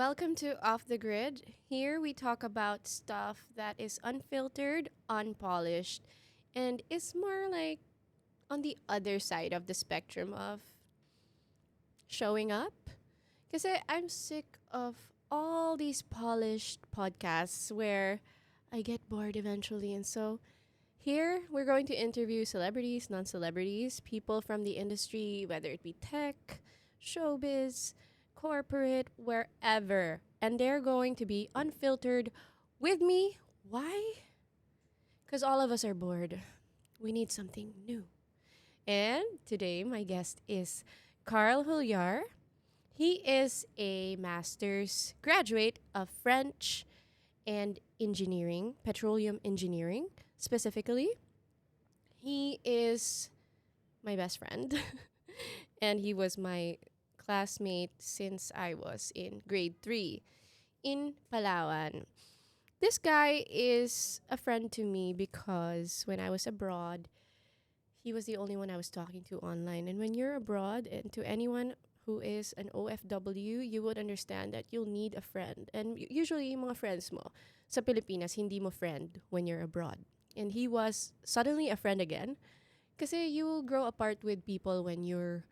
welcome to Off the Grid. Here we talk about stuff that is unfiltered, unpolished, and is more like on the other side of the spectrum of showing up. Because I'm sick of all these polished podcasts where I get bored eventually. And so here we're going to interview celebrities, non celebrities, people from the industry, whether it be tech, showbiz, corporate, wherever. And they're going to be unfiltered with me. Why? Because all of us are bored. We need something new. And today, my guest is Carl Hulliar. He is a master's graduate of French and engineering, petroleum engineering specifically. He is my best friend, and he was my classmate since I was in grade 3 in Palawan. This guy is a friend to me because when I was abroad, he was the only one I was talking to online. And when you're abroad, and to anyone who is an OFW, you would understand that you'll need a friend. And usually, yung mga friends mo sa Pilipinas, hindi mo friend when you're abroad. And he was suddenly a friend again. Kasi you will grow apart with people when you're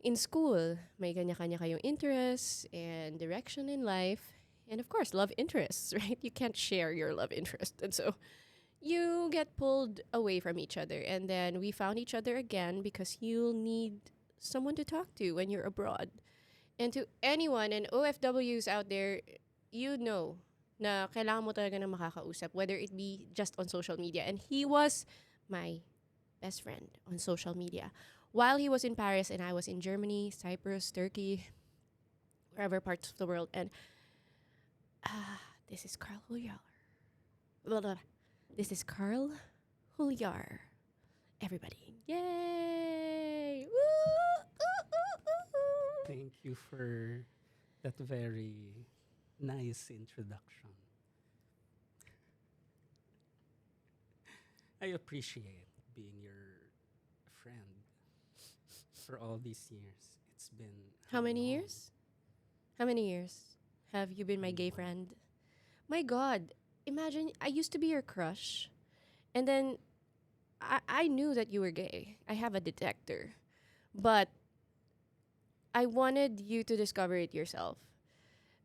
in school. May kanya-kanya kayong interests and direction in life. And of course, love interests, right? You can't share your love interest. And so you get pulled away from each other. And then we found each other again because you'll need someone to talk to when you're abroad. And to anyone and OFWs out there, you know na kailangan mo talaga ng makakausap, whether it be just on social media. And he was my best friend on social media. While he was in Paris and I was in Germany, Cyprus, Turkey, wherever parts of the world. And this is Carl Hulliar. Blah, blah, blah. This is Carl Hulliar. Everybody. Yay! Woo! Ooh, ooh, ooh, ooh. Thank you for that very nice introduction. I appreciate being your friend for all these years. It's been How many long? years? How many years have you been my gay friend? My God, imagine I used to be your crush, and then I knew that you were gay. I have a detector, but I wanted you to discover it yourself.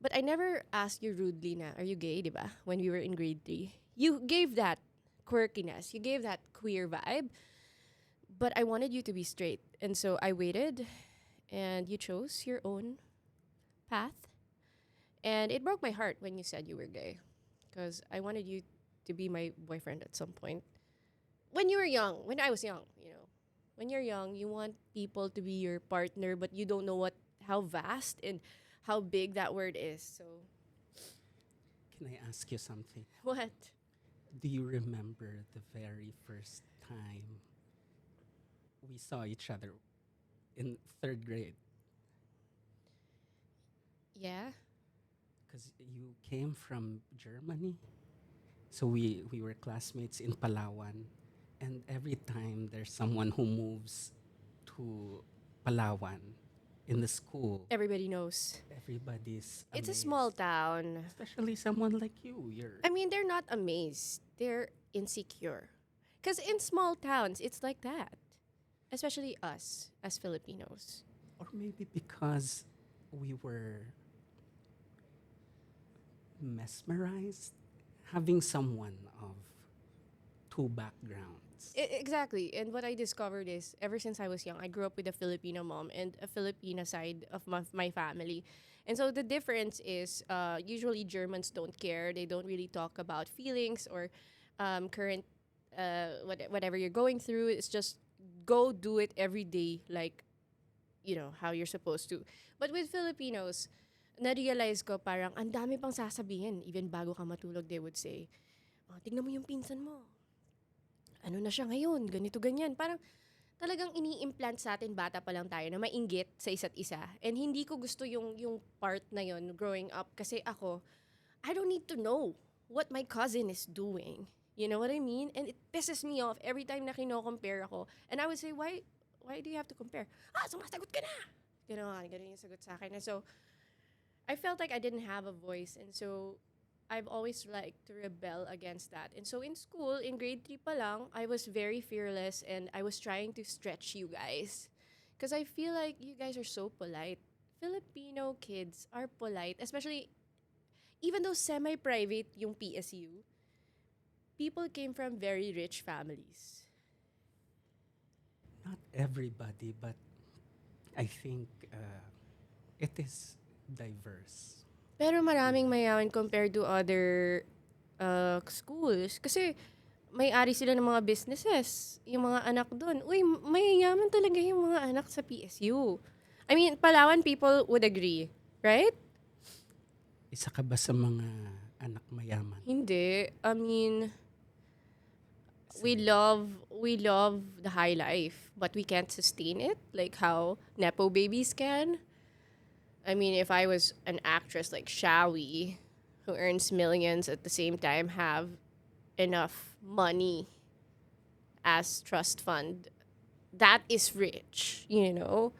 But I never asked you rudely na, are you gay, di ba? When we were in grade 3. You gave that quirkiness. You gave that queer vibe. But I wanted you to be straight. And so I waited, and you chose your own path. And it broke my heart when you said you were gay. Because I wanted you to be my boyfriend at some point. When you were young, when I was young, you know. When you're young, you want people to be your partner, but you don't know how vast and how big that word is. So, Can I ask you something? what? Do you remember the very first time we saw each other in third grade? Yeah? Because you came from Germany. So we were classmates in Palawan. And every time there's someone who moves to Palawan in the school, Everybody knows. everybody's It's a amazed. small town. Especially someone like you. You're I mean, they're not amazed. They're insecure. Because in small towns, it's like that. Especially us as Filipinos. or maybe because we were mesmerized having someone of two backgrounds. Exactly. And what I discovered is ever since I was young, I grew up with a Filipino mom and a Filipina side of my family. And so the difference is usually Germans don't care. They don't really talk about feelings or current, whatever you're going through. It's just go do it every day, like, you know, how you're supposed to. But with Filipinos, na-realize ko parang ang dami pang sasabihin. Even bago ka matulog, they would say, oh, tignan mo yung pinsan mo. Ano na siya ngayon? Ganito, ganyan. Parang talagang ini-implant sa atin bata pa lang tayo na mainggit sa isa't isa. And hindi ko gusto yung part na yon growing up kasi ako, I don't need to know what my cousin is doing. You know what I mean? And it pisses me off every time na kino-compare ako. And I would say, why do you have to compare? Sumasagot ka na! Ganun yung sagot sa akin. And so, I felt like I didn't have a voice, and so I've always liked to rebel against that. And so in school, in grade 3 pa lang, I was very fearless and I was trying to stretch you guys. Because I feel like you guys are so polite. Filipino kids are polite, especially even though semi-private yung PSU, people came from very rich families. Not everybody, but I think it is diverse. Pero maraming Yeah. mayaman compared to other schools. Kasi may-ari sila ng mga businesses. Yung mga anak doon. Uy, mayayaman talaga yung mga anak sa PSU. I mean, Palawan people would agree. Right? Isa ka ba sa mga anak mayaman? Hindi. I mean, we Sige. love the high life, but we can't sustain it like how nepo babies can. I mean, if I was an actress like Shawi, who earns millions at the same time have enough money as trust fund, that is rich, you know?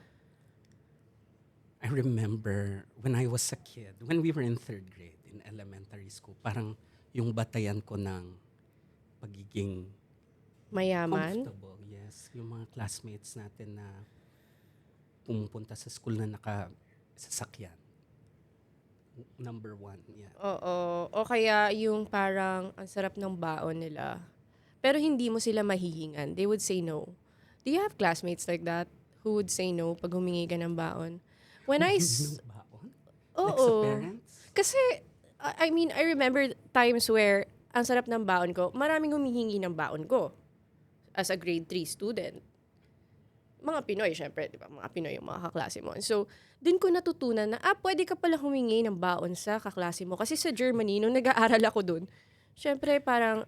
I remember when I was a kid, when we were in third grade in elementary school, parang yung batayan ko ng pagiging Mayaman. comfortable, yes. Yung mga classmates natin na pumupunta sa school na nakasasakyan. Number one, yeah. Oo. O kaya yung parang ang sarap ng baon nila. Pero hindi mo sila mahihingan. They would say no. Do you have classmates like that who would say no pag humingi ka ng baon? When I Humingi ng baon? Like sa Oo. parents? Kasi, I mean, I remember times where ang sarap ng baon ko, maraming humihingi ng baon ko as a grade 3 student. Mga Pinoy, syempre, di ba? Mga Pinoy yung mga kaklase mo. So, dun ko natutunan na, pwede ka pala humingi ng baon sa kaklase mo. Kasi sa Germany, nung nag-aaral ako dun, syempre, parang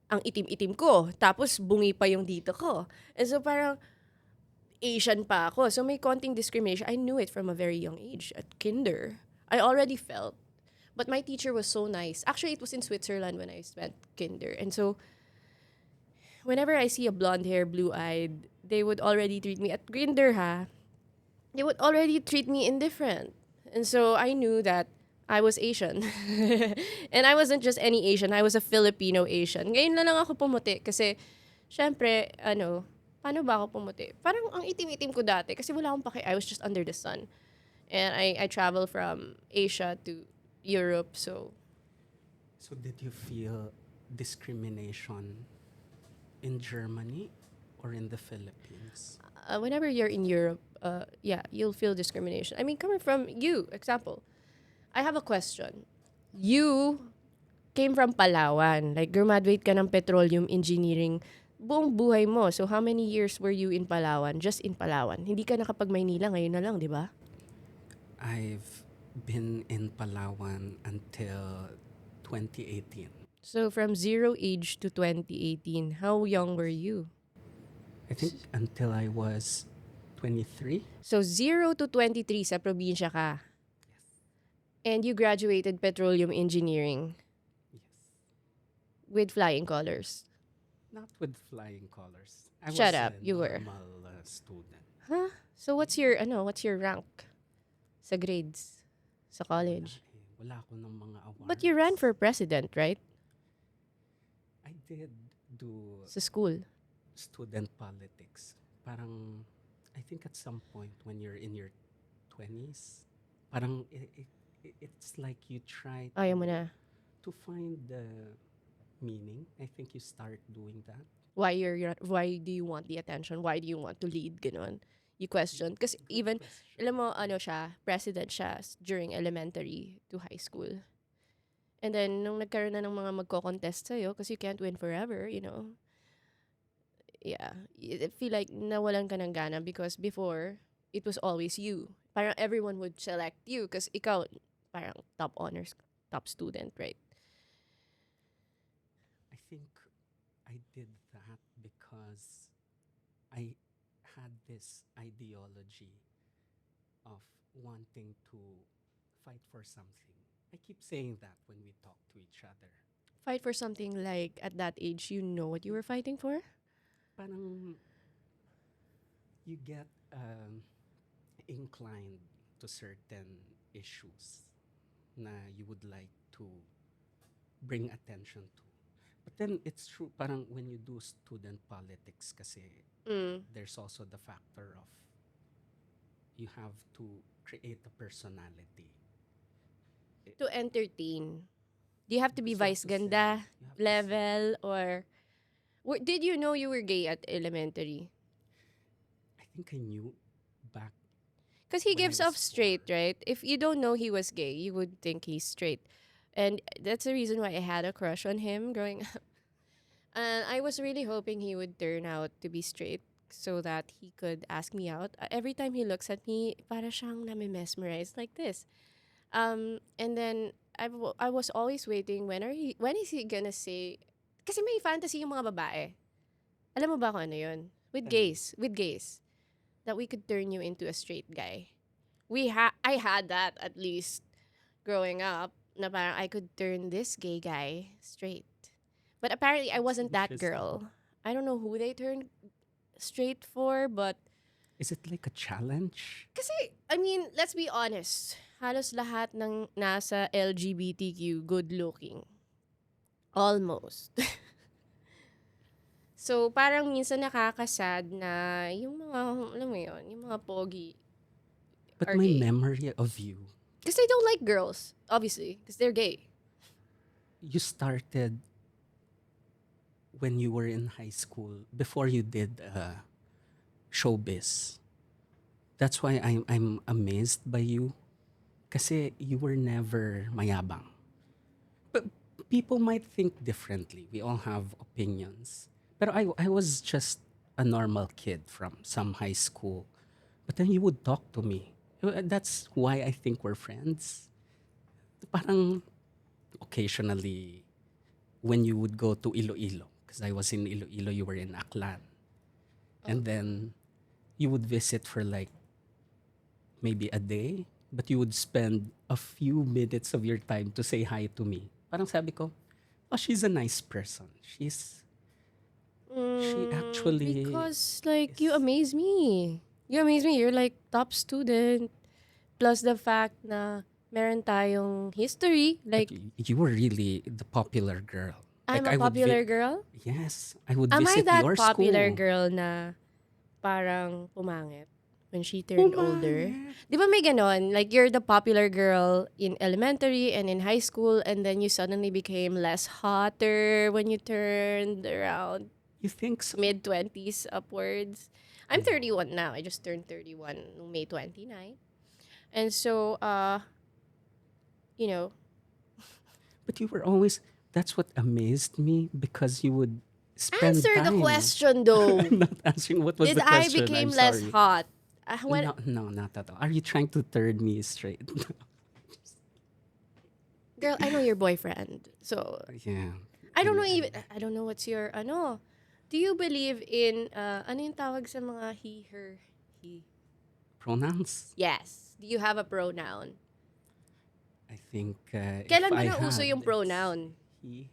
ang itim-itim ko. Tapos, bungi pa yung dito ko. And so, parang, Asian pa ako. So, may konting discrimination. I knew it from a very young age at kinder. I already felt. But my teacher was so nice. Actually, it was in Switzerland when I spent kinder. And so, whenever I see a blonde hair, blue-eyed, they would already treat me, at kinder ha, they would already treat me indifferent. And so, I knew that I was Asian. And I wasn't just any Asian. I was a Filipino Asian. Ngayon na lang ako pumuti kasi, syempre, paano ba ako pumuti? Parang ang itim-itim ko dati kasi wala akong paki. I was just under the sun. And I traveled from Asia to Europe, so So did you feel discrimination in Germany or in the Philippines? whenever you're in Europe, yeah, you'll feel discrimination. I mean, coming from you, example, I have a question. You came from Palawan, like graduate ka ng petroleum engineering buong buhay mo. So how many years were you in Palawan? Just in Palawan. Hindi ka nakapag-Maynila ngayon na lang, di ba? I've been in Palawan until 2018. So from zero age to 2018, how young were you? I think until I was 23. So 0 to 23 sa probinsya ka. And you graduated petroleum engineering Yes. with flying colors. Not with flying colors. I Shut was up, a you were. normal student. Huh? So what's your rank sa grades sa college? Wala ko ng mga awards. But you ran for president, right? I did do Sa school. student politics. Parang, I think at some point when you're in your 20s, parang it's like you try Ayaw mo na. to find the meaning. I think you start doing that. Why do you want the attention? Why do you want to lead? Ganon. You question. Kasi Good even, question. alam mo, president siya during elementary to high school. And then, nung nagkaroon na ng mga magko-contest sa'yo, kasi you can't win forever, you know. Yeah. I feel like nawalan ka ng gana because before, it was always you. Parang everyone would select you because ikaw, parang top honors, top student, right? I think I did that because I had this ideology of wanting to fight for something. I keep saying that when we talk to each other. Fight for something like at that age, you know what you were fighting for? Parang you get inclined to certain issues. na you would like to bring attention to. But then it's true, parang when you do student politics kasi, Mm. there's also the factor of you have to create a personality. To entertain. Do you have to be So vice to say, ganda you have to say, level or did you know you were gay at elementary? I think I knew back Because he when I gives off was four. straight, right? If you don't know he was gay, you would think he's straight. And that's the reason why I had a crush on him growing up. And I was really hoping he would turn out to be straight so that he could ask me out. Every time he looks at me, para siyang nami-mesmerized like this. And then I was always waiting when is he gonna say kasi may fantasy yung mga babae. Alam mo ba kung ano yun? Ano yun? With gays that we could turn you into a straight guy. I had that at least growing up na parang I could turn this gay guy straight. But apparently I That's wasn't that interesting. girl. I don't know who they turned straight for, but Is it like a challenge? kasi I mean, let's be honest. Halos lahat ng nasa LGBTQ good looking. Almost. So, parang minsan nakakasad na yung mga, alam mo yun, yung mga pogi But are my gay. memory of you, Because they don't like girls, obviously, because they're gay. you started when you were in high school, before you did showbiz. That's why I'm amazed by you. Kasi you were never mayabang. But people might think differently. We all have opinions. But I was just a normal kid from some high school. But then you would talk to me. That's why I think we're friends. Parang occasionally when you would go to Iloilo, because I was in Iloilo, you were in Aklan. And then you would visit for like maybe a day, but you would spend a few minutes of your time to say hi to me. Parang sabi ko, oh, she's a nice person. She actually Because, like, you is amaze me. You amaze me. You're like top student. Plus the fact na meron tayong history. like Like, you were really the popular girl. I'm Like a popular girl. yes, I would Am I visit that your popular school. girl na parang pumangit when she turned older? Pumangit. Di ba may ganon? Like, you're the popular girl in elementary and in high school, and then you suddenly became less hotter when you turned around You think so? mid-20s upwards. I'm No. 31 now. I just turned 31 May 29. And so, you know, But you were always, that's what amazed me because you would spend answer the time. question though. I'm not answering what was Did the I question. became I'm less sorry. hot? When No, no, not at all. Are you trying to turn me straight? girl, I know your boyfriend. So, Yeah. I don't know even I don't know what's your ano. Do you believe in ano yung tawag sa mga he, her, he? Pronouns? Yes. Do you have a pronoun? I think if Kailan ba I nauso had, yung it's pronoun? he.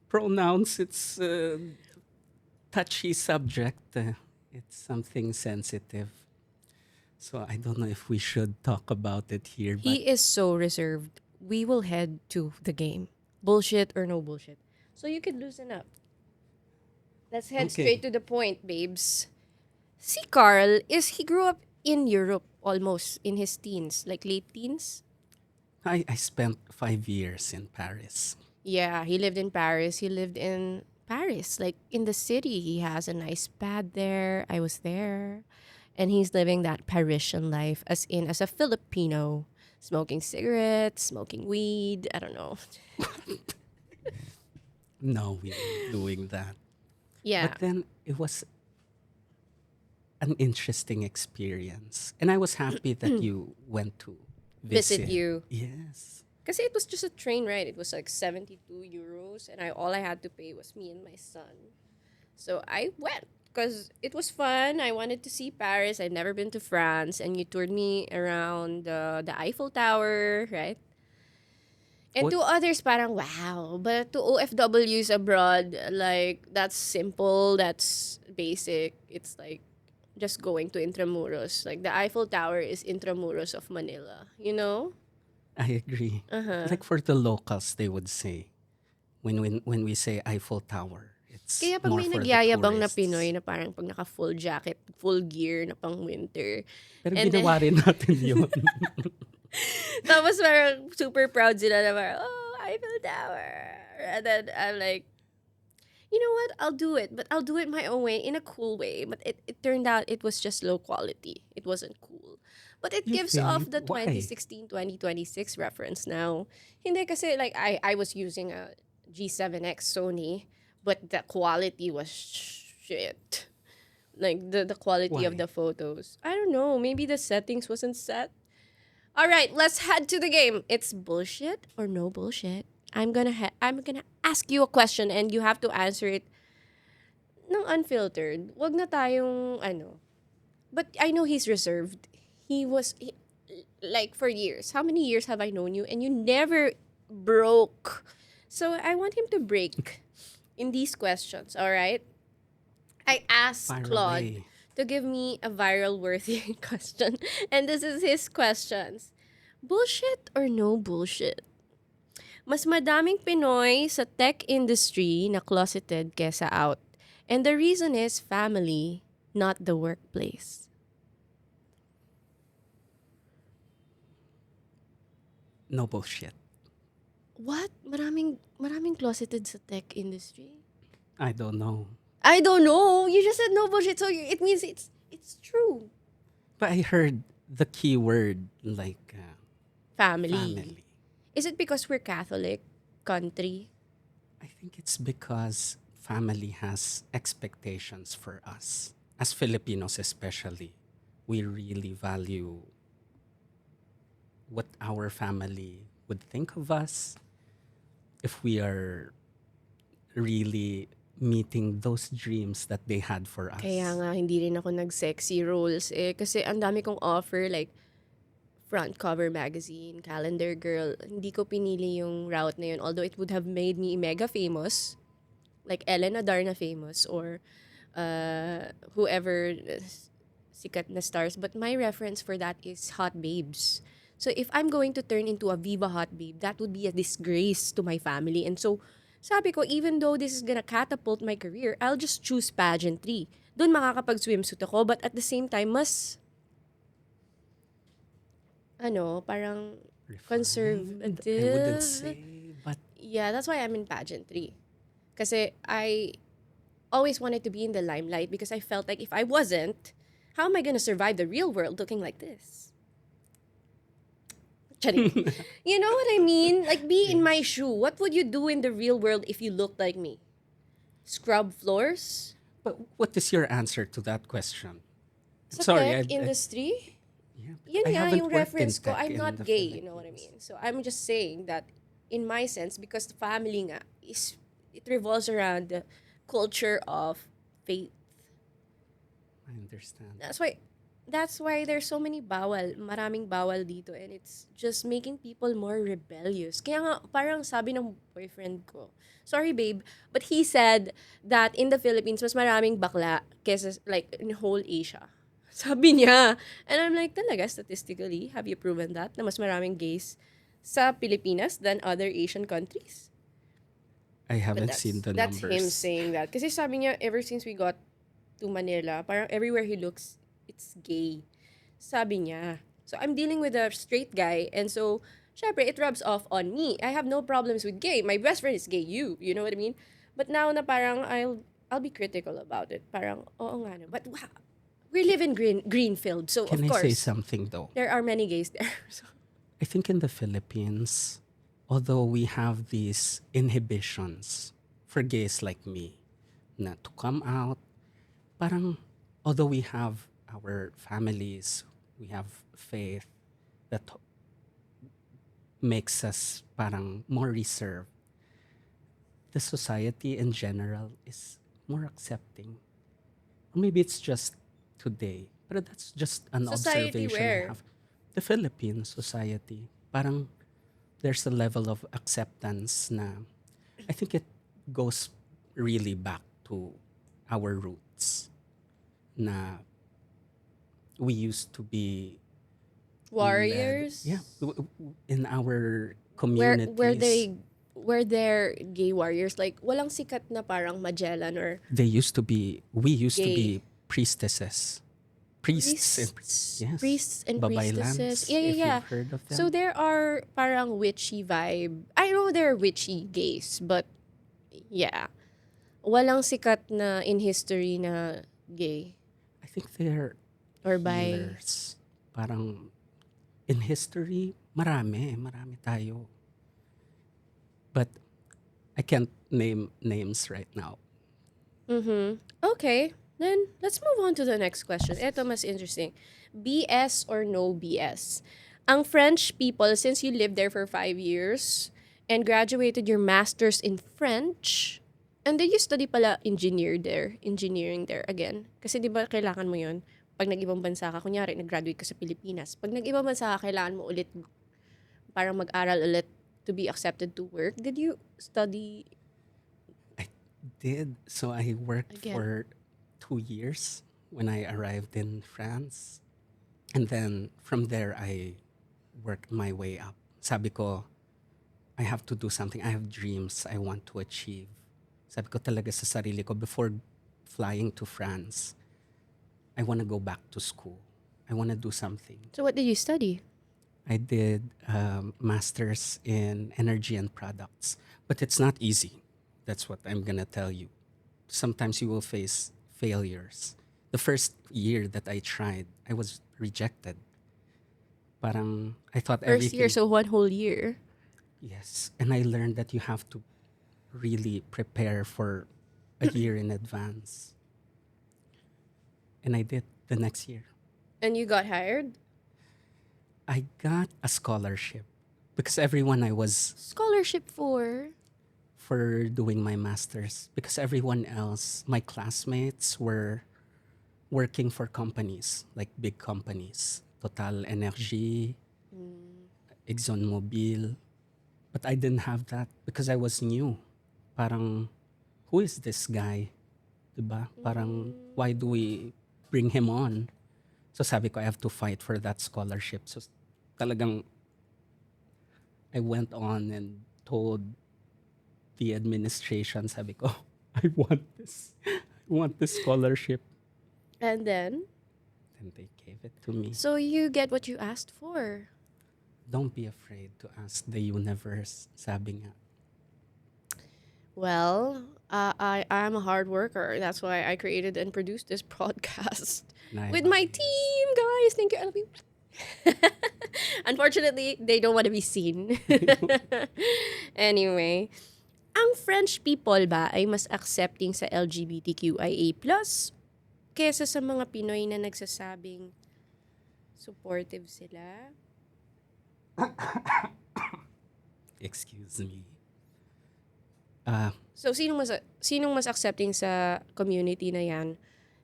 Pronouns, it's a touchy subject. It's something sensitive. So I don't know if we should talk about it here, but He is so reserved. We will head to the game. Bullshit or no bullshit. So you could loosen up. Let's head okay. straight to the point, babes. Si Carl he grew up in Europe almost in his teens, like late teens. I spent 5 years in Paris. Yeah, he lived in Paris. He lived in Paris, like in the city. He has a nice pad there. I was there. And he's living that Parisian life as a Filipino, smoking cigarettes, smoking weed. I don't know. No, we weren't doing that. Yeah. But then it was an interesting experience. And I was happy that you went to Visit visit. you. Yes. Kasi it was just a train ride. It was like 72 euros. And all I had to pay was me and my son. So I went because it was fun. I wanted to see Paris. I've never been to France. And you toured me around the Eiffel Tower, right? And What to others, parang wow. But to OFWs abroad, like, that's simple. That's basic. It's like, just going to Intramuros. Like the Eiffel Tower is Intramuros of Manila, you know? I agree. Uh-huh. Like for the locals, they would say, when we say Eiffel Tower, it's Kaya pag more may for the nagyayabang na Pinoy tourists. na parang pag naka full jacket, full gear na pang winter, Pero and then ginawa rin natin yun. tapos parang super proud sila na parang, oh, Eiffel Tower. And then I'm like, you know what? I'll do it, but I'll do it my own way, in a cool way. But it turned out it was just low quality. It wasn't cool. But it You gives off think? the Why? 2016, 2026 reference now. Hindi kasi like I was using a G7X Sony, but the quality was shit. Like the quality of Why? the photos. I don't know. Maybe the settings wasn't set. All right, let's head to the game. It's bullshit or no bullshit. I'm gonna ask you a question and you have to answer it ng unfiltered. Wag na tayong ano. But I know he's reserved. Like for years. How many years have I known you and you never broke? So I want him to break in these questions, all right? I asked Fire Claude away. to give me a viral worthy question. And this is his questions. Bullshit or no bullshit? Mas madaming Pinoy sa tech industry na closeted kesa out. And the reason is family, not the workplace. No bullshit. What? Maraming closeted sa tech industry? I don't know. I don't know. You just said no bullshit, so it means it's true. But I heard the key word like Family. family. Is it because we're Catholic country? I think it's because family has expectations for us. As Filipinos, especially, we really value what our family would think of us if we are really meeting those dreams that they had for us. Kaya nga hindi rin ako nag-sexy roles kasi ang dami kong offer like front cover magazine, calendar girl. Hindi ko pinili yung route na yun although it would have made me mega famous like Ellen Adarna famous or whoever sikat na stars. But my reference for that is hot babes. So if I'm going to turn into a Viva hot babe, that would be a disgrace to my family. And so, sabi ko, even though this is gonna catapult my career, I'll just choose pageantry. Doon makakapag-swimsuit ako, but at the same time, mas, parang Refined, I wouldn't conservative. say, but Yeah, that's why I'm in pageantry. Kasi I always wanted to be in the limelight because I felt like if I wasn't, how am I gonna survive the real world looking like this? Charing. You know what I mean? Like, be in my shoe. What would you do in the real world if you looked like me? Scrub floors? but what is your answer to that question? Sa Sorry, tech industry? yeah, Yun I nga haven't yung worked in reference ko. tech I'm in not the gay, you know what I Philippines. mean? So I'm just saying that in my sense, because the family nga is, it revolves around the culture of faith. I understand. That's why there's so many maraming bawal dito and it's just making people more rebellious. Kaya nga parang sabi ng boyfriend ko, sorry babe, but he said that in the Philippines mas maraming bakla kesa like in whole Asia. Sabi niya. And I'm like, talaga statistically, have you proven that na mas maraming gays sa Pilipinas than other Asian countries? I But haven't seen the that's him numbers. saying that. Kasi sabi niya, ever since we got to Manila, parang everywhere he looks, it's gay. Sabi niya. So I'm dealing with a straight guy, and so, syempre, it rubs off on me. I have no problems with gay. My best friend is gay, you know what I mean? But now na parang I'll be critical about it. Parang, oo nga no. But wow, we live in Greenfield, so Can of I say course, something though? there are many gays there. So, I think in the Philippines, although we have these inhibitions for gays like me, not to come out, parang although we have our families, we have faith that makes us parang more reserved, the society in general is more accepting. Or maybe it's just today, but that's just an society observation I where? have. The Philippine society, parang there's a level of acceptance na I think it goes really back to our roots na we used to be led, yeah, Warriors? in our Where communities. they were there gay warriors? Like, walang sikat na parang Magellan or They used to be, we used to gay be priestesses, priests and yes, priests and priestesses. babaylans, Yeah, yeah, if yeah. you've heard of So them. there are parang witchy vibe. I know there are witchy gays, but yeah. Walang sikat na in history na gay I think they're or bi. healers. Parang in history, marami tayo. But I can't name names right now. Mm-hmm. Okay. Then let's move on to the next question. Ito mas interesting. BS or no BS? Ang French people, since you lived there for 5 years and graduated your master's in French, and then you study pala engineering there again. Kasi di ba kailangan mo yun? Pag nag-ibang bansa ka, kunyari, nag-graduate ka sa Pilipinas. Pag nag-ibang bansa ka, kailangan mo ulit parang mag-aral ulit to be accepted to work. Did you study I did. So I worked again? for 2 years when I arrived in France. And then from there, I worked my way up. Sabi ko, I have to do something. I have dreams I want to achieve. Sabi ko talaga sa sarili ko, before flying to France, I want to go back to school. I want to do something. So what did you study? I did masters in energy and products, but it's not easy. That's what I'm gonna tell you. Sometimes you will face failures. The first year that I tried, I was rejected. Parang I thought First year, everything. so one whole year. Yes, and I learned that you have to really prepare for a year in advance, and I did the next year. And you got hired? I got a scholarship because everyone I was Scholarship for doing my masters, because everyone else, my classmates, were working for companies, like big companies, Total Energy, ExxonMobil. But I didn't have that because I was new. Parang, who is this guy? Diba? Parang, why do we bring him on? So sabi ko, I have to fight for that scholarship. So talagang, I went on and told the administration, sabi ko, I want this. I want this scholarship. And then, And they gave it to me. so you get what you asked for. Don't be afraid to ask the universe, sabi nga. Well, I'm a hard worker. That's why I created and produced this podcast with my Nice. team, guys. Thank you, I love you. Unfortunately, they don't want to be seen. Anyway, ang French people ba ay mas accepting sa LGBTQIA+ kesa sa mga Pinoy na nagsasabing supportive sila? Excuse me. So, sinong mas accepting sa community na yan?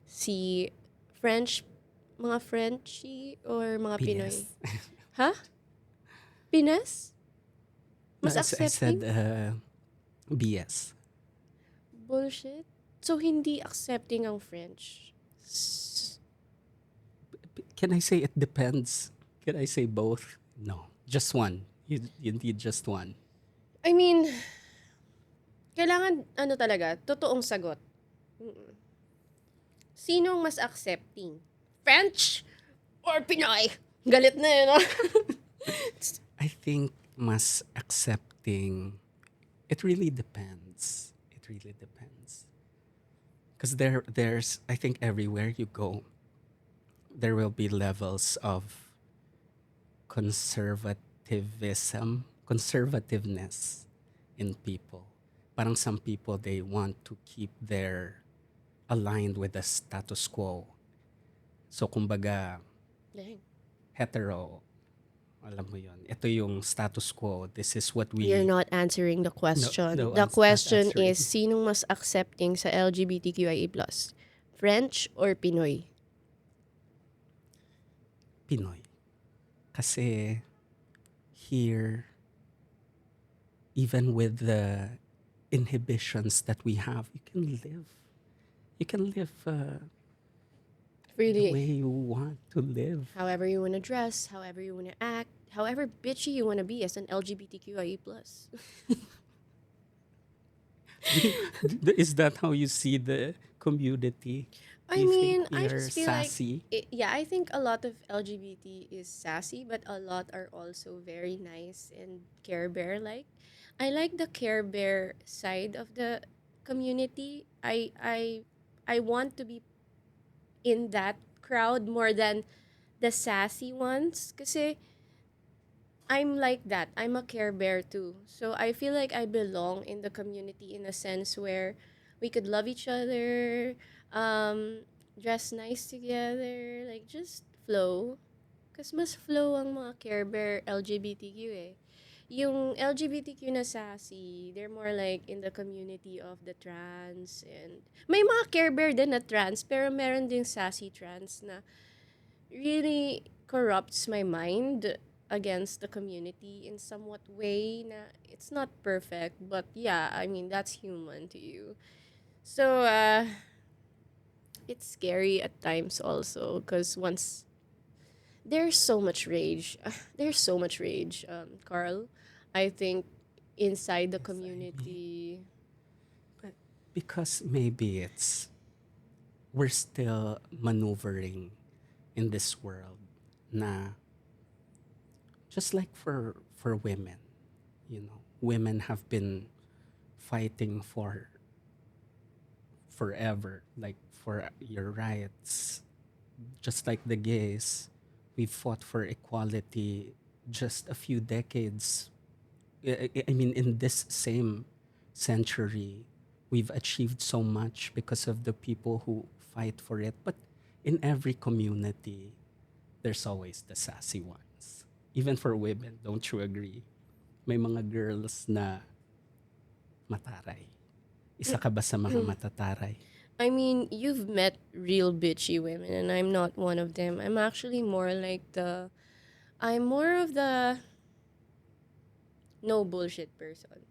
Si French, mga Frenchie or mga Pinoy? Pinas. Ha? Pinas? Mas I said accepting? BS. Bullshit. So, hindi accepting ang French. Can I say it depends? Can I say both? No, just one. You need just one. I mean, kailangan, talaga, totoong sagot. Sinong mas accepting? French or Pinoy? Galit na yun, no? I think mas accepting. It really depends. It really depends. Because there's, I think everywhere you go, there will be levels of conservativeness in people. Parang some people, they want to keep their aligned with the status quo. So kumbaga, Dang. hetero, alam mo yun, ito yung status quo. This is what we... You're not answering the question. No, The I'm not question answering. is, sinong mas accepting sa LGBTQIA+? French or Pinoy? Pinoy. Kasi here, even with the inhibitions that we have, you can live the Really, way you want to live. however you want to dress, however you want to act, however bitchy you want to be as an LGBTQIA plus. Do you, is that how you see the community? Do I you think mean, we I are just feel like, sassy? yeah, I think a lot of LGBT is sassy, but a lot are also very nice and Care Bear like. I like the Care Bear side of the community. I want to be in that crowd more than the sassy ones kasi I'm like that. I'm a Care Bear too. So I feel like I belong in the community in a sense where we could love each other, dress nice together, like just flow. Kasi mas flow ang mga Care Bear LGBTQ eh. Yung LGBTQ na sassy, they're more like in the community of the trans and may mga Care Bear din na trans pero meron ding sassy trans na really corrupts my mind against the community in somewhat way na it's not perfect but yeah, I mean that's human to you. So it's scary at times also because once there's so much rage there's so much rage, Carl, I think inside the Yes, I mean, community. but because maybe it's we're still maneuvering in this world na just like for women, women have been fighting for forever, like for your rights, just like the gays. We fought for equality just a few decades. I mean, in this same century, we've achieved so much because of the people who fight for it. But in every community, there's always the sassy ones. Even for women, don't you agree? May mga girls na mataray. Isa ka ba sa mga matataray? I mean, you've met real bitchy women, and I'm not one of them. I'm actually more like I'm more of the no bullshit person.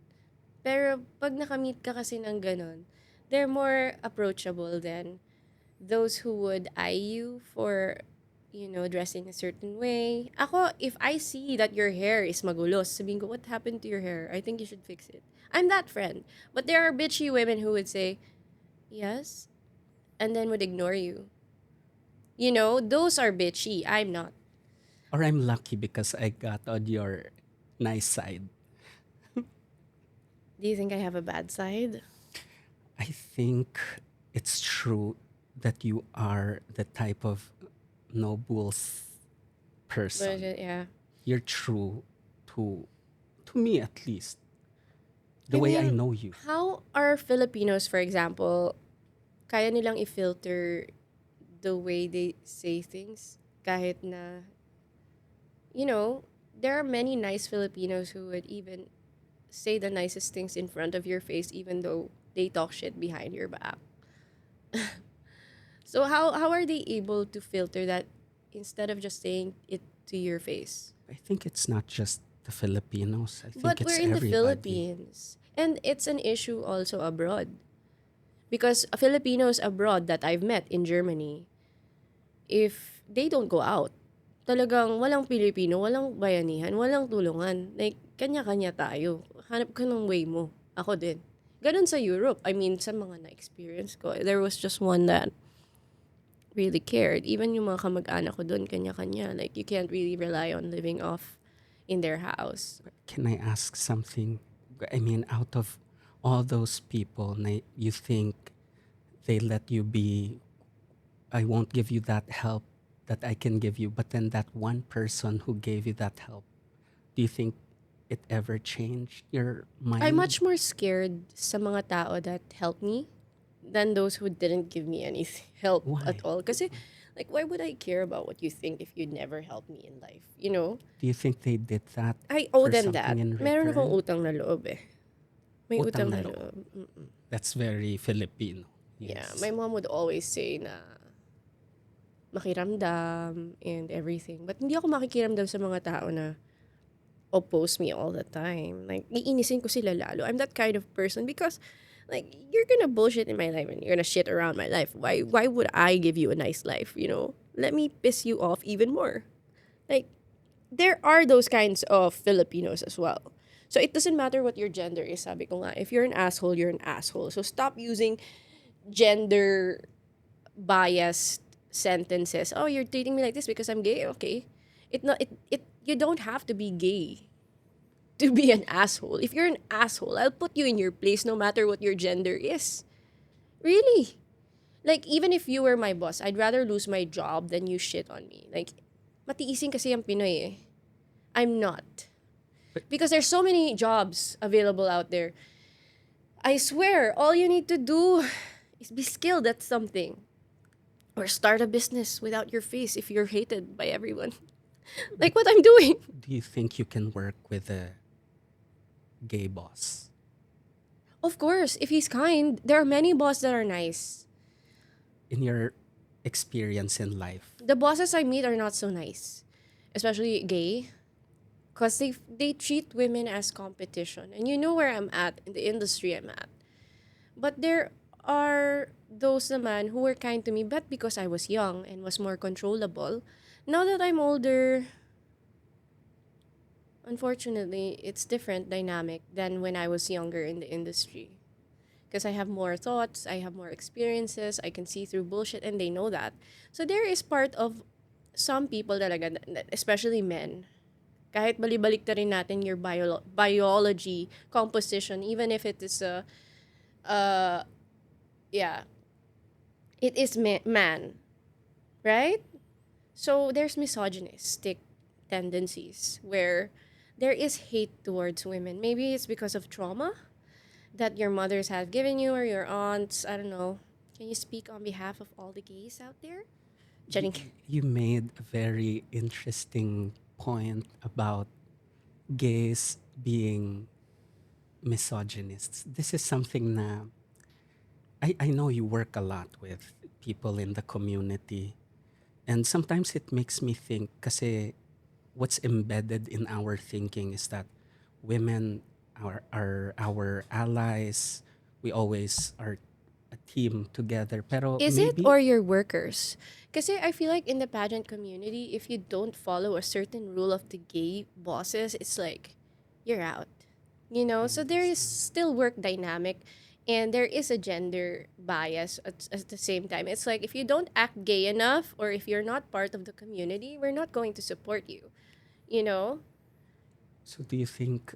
Pero pag nakamit ka kasi ng ganon, they're more approachable than those who would eye you for, dressing a certain way. Ako, if I see that your hair is magulos, sabihin ko, what happened to your hair? I think you should fix it. I'm that friend. But there are bitchy women who would say, yes, and then would ignore you. Those are bitchy. I'm not. Or I'm lucky because I got on your nice side. Do you think I have a bad side? I think it's true that you are the type of noble But person. yeah. You're true to to me at least. The I way I mean, know you. how are Filipinos, for example, kaya nilang i-filter the way they say things kahit na, there are many nice Filipinos who would even say the nicest things in front of your face even though they talk shit behind your back. So how are they able to filter that instead of just saying it to your face? I think it's not just the Filipinos. I think But we're it's in the everybody. Philippines. And it's an issue also abroad. Because Filipinos abroad that I've met in Germany, if they don't go out, talagang walang Pilipino, walang bayanihan, walang tulungan. Like, kanya-kanya tayo. Hanap ka ng way mo. Ako din. Ganun sa Europe. I mean, sa mga na-experience ko, there was just one that really cared. Even yung mga kamag-anak ko doon, kanya-kanya. Like, you can't really rely on living off in their house. Can I ask something? I mean, out of all those people, you think they let you be, I won't give you that help that I can give you, but then that one person who gave you that help, do you think it ever changed your I'm mind? much more scared sa mga tao that helped me than those who didn't give me any help at Why? all. Kasi, like, why would I care about what you think if you'd never helped me in life? You know? Do you think they did that I owe for them something that. in Meron akong return? utang na loob eh. May Utang utang na na loob. loob. Mm-mm. That's very Filipino. Yeah, Yes. my mom would always say na makiramdam and everything. But hindi ako makikiramdam sa mga tao na oppose me all the time. Like, iinisin ko sila lalo. I'm that kind of person because, Like, you're gonna bullshit in my life and you're gonna shit around my life. Why would I give you a nice life, you know? Let me piss you off even more. Like, there are those kinds of Filipinos as well. So it doesn't matter what your gender is, sabi ko nga. If you're an asshole, you're an asshole. So stop using gender biased sentences. Oh, you're treating me like this because I'm gay. Okay. It you don't have to be gay to be an asshole. If you're an asshole, I'll put you in your place no matter what your gender is. Really? Like, even if you were my boss, I'd rather lose my job than you shit on me. Like, matiising kasi ang Pinoy eh. I'm not. But Because there's so many jobs available out there. I swear, all you need to do is be skilled at something. Or start a business without your face if you're hated by everyone. but Like what I'm doing. do you think you can work with a gay boss? Of course, if he's kind, there are many bosses that are nice. In your experience in life, The bosses I meet are not so nice, especially gay, because they treat women as competition. And you know where I'm at in the industry I'm at. But there are those naman who were kind to me, but because I was young and was more controllable. Now that I'm older, unfortunately, it's different dynamic than when I was younger in the industry. Because I have more thoughts, I have more experiences, I can see through bullshit, and they know that. So there is part of some people talaga, especially men, kahit balibalik na rin natin your biology composition, even if it is a, uh, yeah, it is man, right? So there's misogynistic tendencies where there is hate towards women. Maybe it's because of trauma that your mothers have given you or your aunts. I don't know. Can you speak on behalf of all the gays out there? you, Charing. you made a very interesting point about gays being misogynists. This is something na I know you work a lot with people in the community. And sometimes it makes me think kasi what's embedded in our thinking is that women are our allies. We always are a team together. Pero Is it maybe or your workers? Because I feel like in the pageant community, if you don't follow a certain rule of the gay bosses, it's like you're out. You I know, so there is understand. still work dynamic and there is a gender bias at the same time. It's like if you don't act gay enough or if you're not part of the community, we're not going to support you. You know, So do you think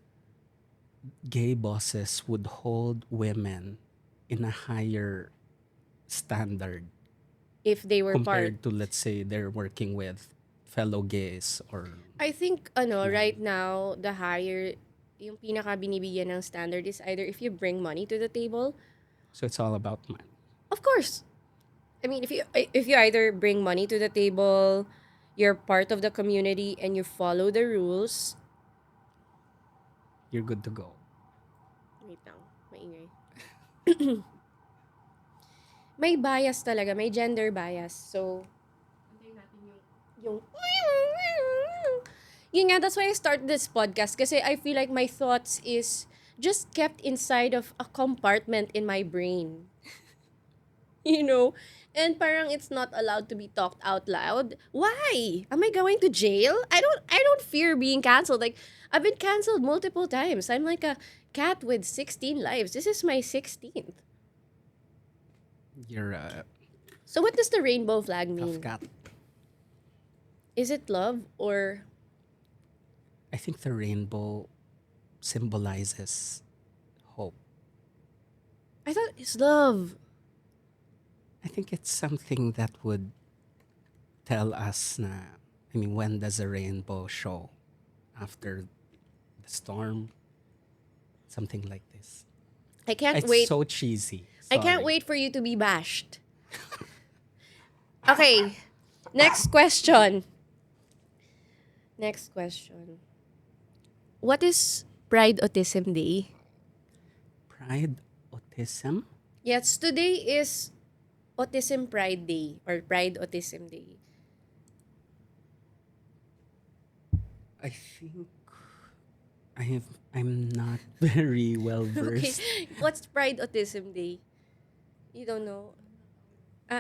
gay bosses would hold women in a higher standard if they were part. compared to, let's say, they're working with fellow gays or I think ano men? right now the higher yung pinaka binibigyan ng standard is either if you bring money to the table. So it's all about men. Of course. I mean, if you either bring money to the table, you're part of the community and you follow the rules. You're good to go. Wait lang, maingay. May bias talaga, may gender bias. So, antayin natin yung yun nga, that's why I started this podcast kasi I feel like my thoughts is just kept inside of a compartment in my brain. You know? And parang it's not allowed to be talked out loud. Why? Am I going to jail? I don't fear being canceled. Like I've been canceled multiple times. I'm like a cat with 16 lives. This is my 16th. You're a So what does the rainbow flag tough mean? cat. Is it love or I think the rainbow symbolizes hope. I thought it's love. I think it's something that would tell us na, I mean, when does a rainbow show? After the storm? Something like this. I can't It's wait. so cheesy. I can't Sorry. wait for you to be bashed. Okay. Next question. Next question. What is Pride Autism Day? Pride autism? Yes, today is Autism Pride Day or Pride Autism Day. I think I'm not very well Okay, versed. what's Pride Autism Day? You don't know?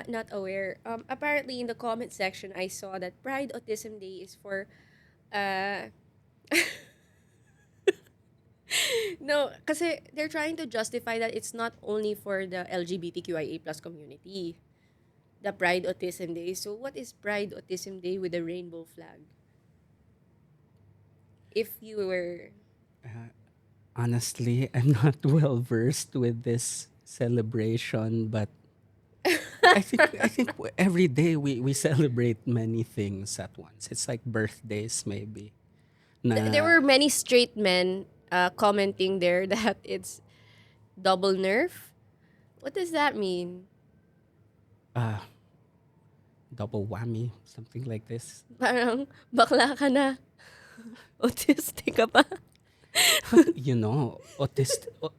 Not aware. Apparently, in the comment section, I saw that Pride Autism Day is for uh, no, kasi they're trying to justify that it's not only for the LGBTQIA plus community, the Pride Autism Day. So what is Pride Autism Day with a rainbow flag? If you were Uh, Honestly, I'm not well versed with this celebration, but I think every day we celebrate many things at once. It's like birthdays maybe. there Na were many straight men commenting there that it's double nerf. What does that mean? uh double whammy, something like this. Parang bakla ka na. Autistic ka pa. But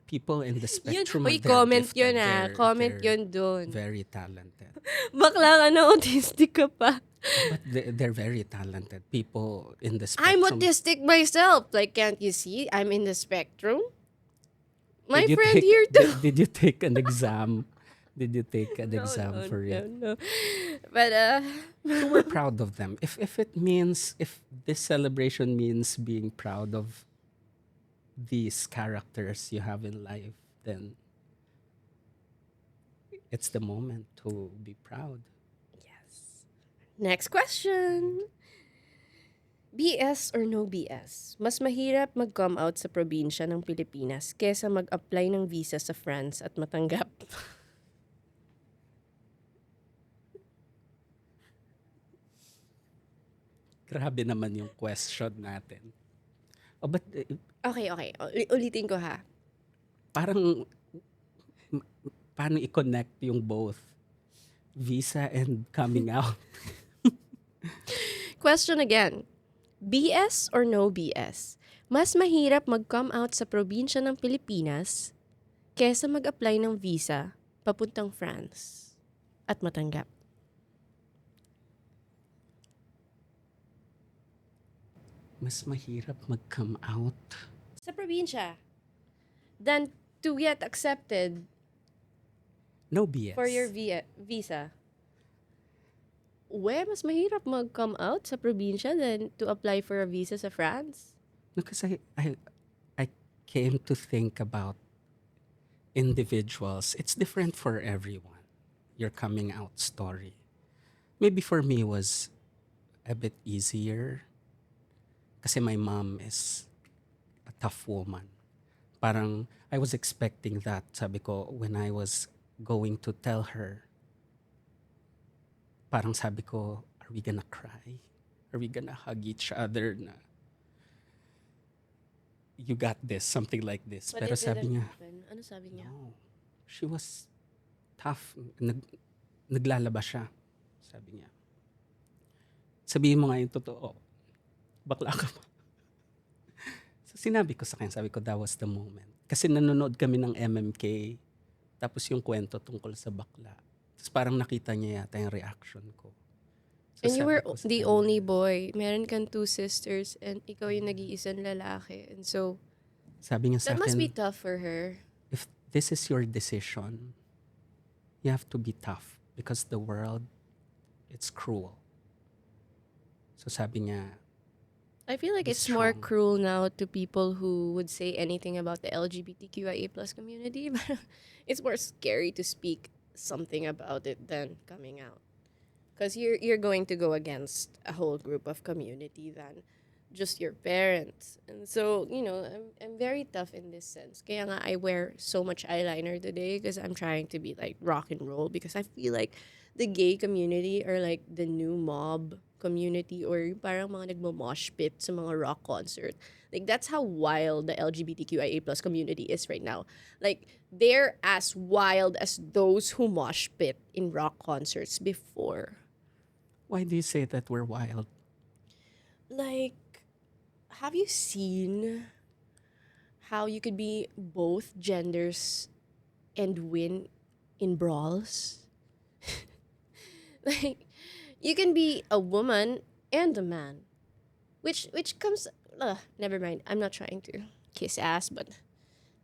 people in the Yun, spectrum uy, they're comment yun gifted. Comment They're yun dun. very talented. Bakla ka na, autistic ka pa. But they're very talented. People in the I'm spectrum. autistic myself. Like, can't you see? I'm in the spectrum. My Did you friend take here too. did you take an exam? Did you take an No, exam no, for no, it? no. But So we're proud of them. If this celebration means being proud of these characters you have in life, then it's the moment to be proud. yes. Next question. BS or no BS? Mas mahirap mag-come out sa probinsya ng Pilipinas kesa mag-apply ng visa sa France at matanggap. Grabe naman yung question natin. Oh, but Okay, okay. Ulitin ko ha. parang paano i-connect yung both visa and coming out? Question again. BS or no BS? Mas mahirap mag-come out sa probinsya ng Pilipinas kesa mag-apply ng visa papuntang France at matanggap. Mas mahirap mag-come out. Sa probinsya than to get accepted No BS. for your visa. Mas mahirap mag-come out sa probinsya than to apply for a visa sa France. No, because I came to think about individuals. It's different for everyone. Your coming out story. Maybe for me was a bit easier kasi my mom is a tough woman. Parang I was expecting that. Sabi ko, when I was going to tell her, parang sabi ko, are we gonna cry? Are we gonna hug each other na you got this, something like this. But Pero it sabi didn't niya, happen. Ano sabi niya? no. She was tough. Naglalaba siya. Sabi niya. Sabihin mo nga yung totoo. Bakla ka pa. So sinabi ko sa kanya, sabi ko, that was the moment. Kasi nanonood kami ng MMK, tapos yung kwento tungkol sa bakla. Tapos parang nakita niya yata yung reaction ko. So And you sabi were ko sa the kanya, only boy. Meron kang 2 sisters and ikaw yung nag-iisang lalaki. And so, sabi niya sa that must be akin, tough for her. if this is your decision, you have to be tough because the world, it's cruel. So sabi niya, I feel like be it's more strong. cruel now to people who would say anything about the LGBTQIA plus community. But it's more scary to speak something about it than coming out. Because you're going to go against a whole group of community than just your parents. And so, I'm very tough in this sense. Kaya nga I wear so much eyeliner today because I'm trying to be like rock and roll because I feel like the gay community are like the new mob community or yung parang mga nagmo-mosh pit sa mga rock concert. Like that's how wild the LGBTQIA plus community is right now. Like they're as wild as those who mosh pit in rock concerts before. why do you say that we're wild? Like, have you seen how you could be both genders and win in brawls? Like, you can be a woman and a man, which comes never mind. I'm not trying to kiss ass, but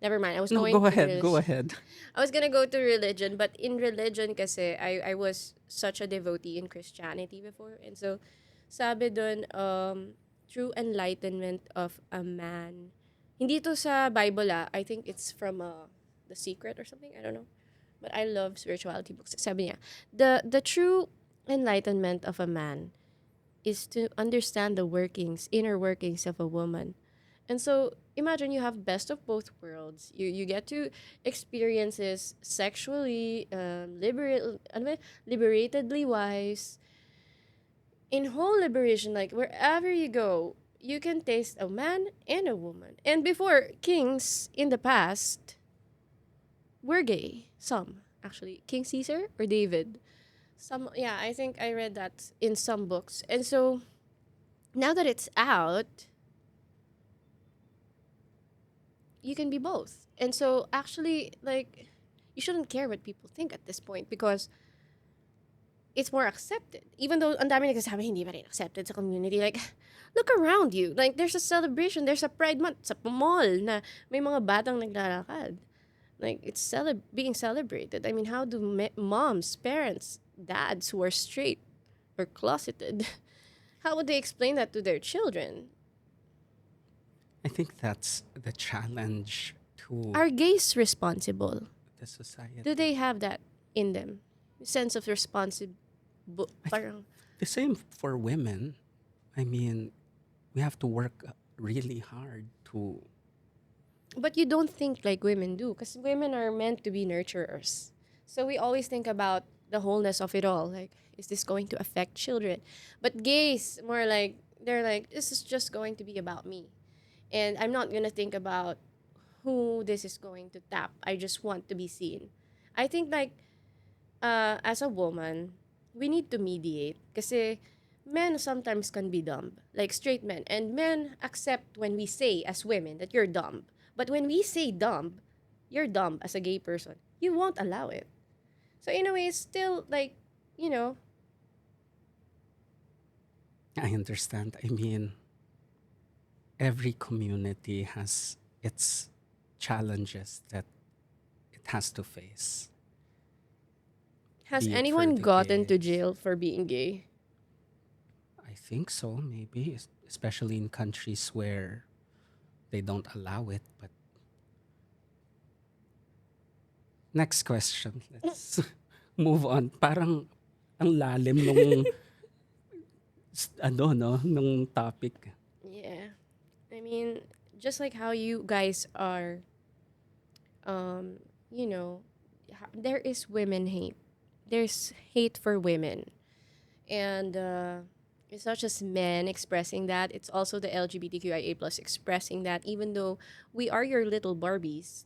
never mind. I was No, going go to ahead. Go ahead. I was gonna go to religion, but in religion kasi I was such a devotee in Christianity before. And so sabi dun, true enlightenment of a man. Hindi to sa Bible I think it's from The Secret or something. I don't know. But I love spirituality books. Sabi niya, the true enlightenment of a man is to understand the inner workings of a woman. And so imagine you have best of both worlds. You get to experiences sexually, liberatedly wise. In whole liberation, like wherever you go, you can taste a man and a woman. And before, kings in the past were gay. Some, actually. King Caesar or David. Some, yeah, I think I read that in some books. And so now that it's out, you can be both. And so actually, like, you shouldn't care what people think at this point because it's more accepted. Even though ang dami nagsasabi hindi pa rin accepted sa community. Like, look around you. Like, there's a celebration. There's a Pride Month sa mall na may mga batang naglalakad. Like, it's being celebrated. I mean, how do moms, parents, dads who are straight or closeted, how would they explain that to their children? I think that's the challenge to Are gays responsible? the society. Do they have that in them? Sense of responsibility. I Parang, The same for women. I mean, we have to work really hard to. but you don't think like women do because women are meant to be nurturers. So we always think about the wholeness of it all. Like, is this going to affect children? But gays, more like, they're like, this is just going to be about me. And I'm not going to think about who this is going to tap. I just want to be seen. I think, like, as a woman, we need to mediate. Kasi men sometimes can be dumb, like straight men. And men accept when we say, as women, that you're dumb. But when we say dumb, you're dumb as a gay person, you won't allow it. So in a way, it's still like, you know, I understand. I mean, every community has its challenges that it has to face. has Be it for anyone the gotten to gays. jail for being gay? I think so, maybe, especially in countries where they don't allow it. But next question. Let's move on. Parang ang lalim nung nung topic. Yeah. I mean, just like how you guys are, you know, there is women hate. There's hate for women. And it's not just men expressing that, it's also the LGBTQIA plus expressing that, even though we are your little Barbies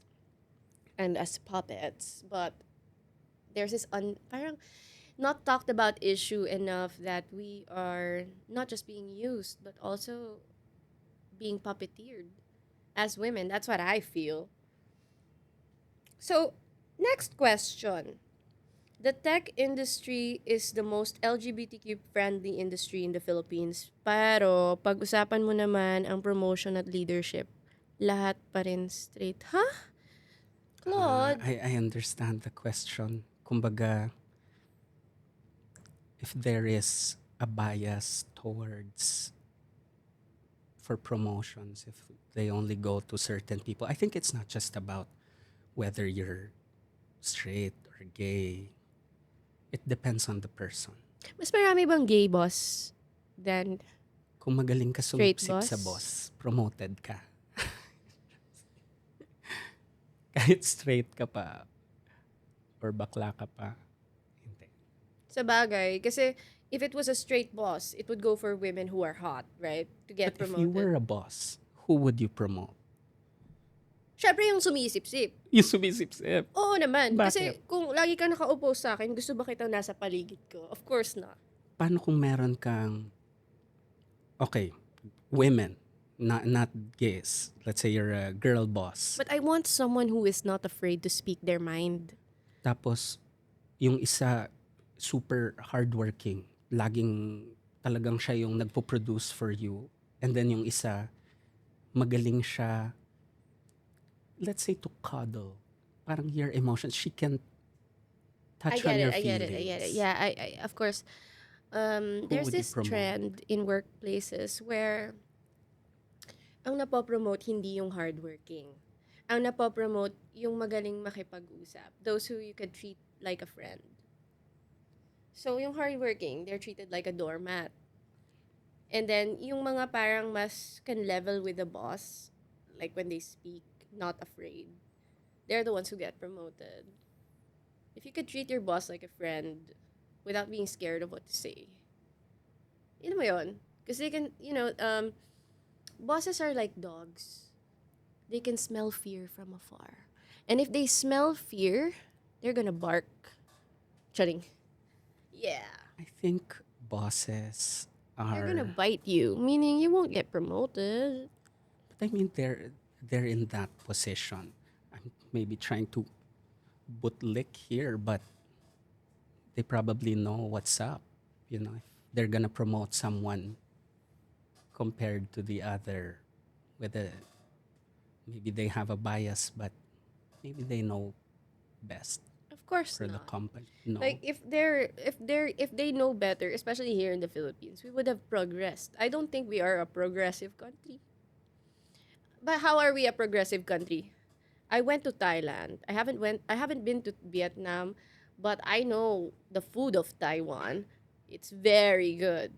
and as puppets, but there's this parang not talked about issue enough that we are not just being used, but also being puppeteered as women. That's what I feel. So, next question. The tech industry is the most LGBTQ friendly industry in the Philippines. Pero pag-usapan mo naman ang promotion at leadership, lahat pa rin straight. Huh? Claude? I understand the question. Kumbaga, if there is a bias towards for promotions, if they only go to certain people, I think it's not just about whether you're straight or gay. It depends on the person. Mas marami bang gay boss than Kung magaling ka straight sumipsip sa boss? boss, promoted ka. Kahit straight ka pa or bakla ka pa, hindi. Sa bagay. Kasi if it was a straight boss, it would go for women who are hot, right? To get But if you promoted. were a boss, who would you promote? Syempre yung sumisip-sip. Yung sumisipsip. Oo naman. Kasi Bakit? kung lagi ka nakaupo sa akin, gusto ba kitang nasa paligid ko? Of course not. Paano kung meron kang, okay, women, not gays. Let's say you're a girl boss. But I want someone who is not afraid to speak their mind. Tapos, yung isa, super hardworking. Laging talagang siya yung nagpo-produce for you. And then yung isa, magaling siya, let's say, to cuddle. Parang your emotions, she can I touch on get it. your I get it. I get it. feelings. Yeah, I of course. Who There's would you this promote? trend in workplaces where ang napopromote hindi yung hardworking. Ang napopromote yung magaling makipag-usap. Those who you could treat like a friend. So, yung hardworking, they're treated like a doormat. And then, yung mga parang mas can level with the boss, like when they speak, not afraid, they're the ones who get promoted. If you could treat your boss like a friend without being scared of what to say, yun mo yun. Because they can, bosses are like dogs. They can smell fear from afar. And if they smell fear, they're gonna bark. Chudding. Yeah. I think bosses They're gonna are, bite you, meaning you won't get promoted. but I mean, they're in that position. I'm maybe trying to bootlick here, but they probably know what's up. If they're gonna promote someone compared to the other, whether maybe they have a bias, but maybe they know best Of course for the not. company. No, Like if they know better, especially here in the Philippines, we would have progressed. I don't think we are a progressive country. But how are we a progressive country? I went to Thailand. I haven't been to Vietnam, but I know the food of Taiwan. It's very good.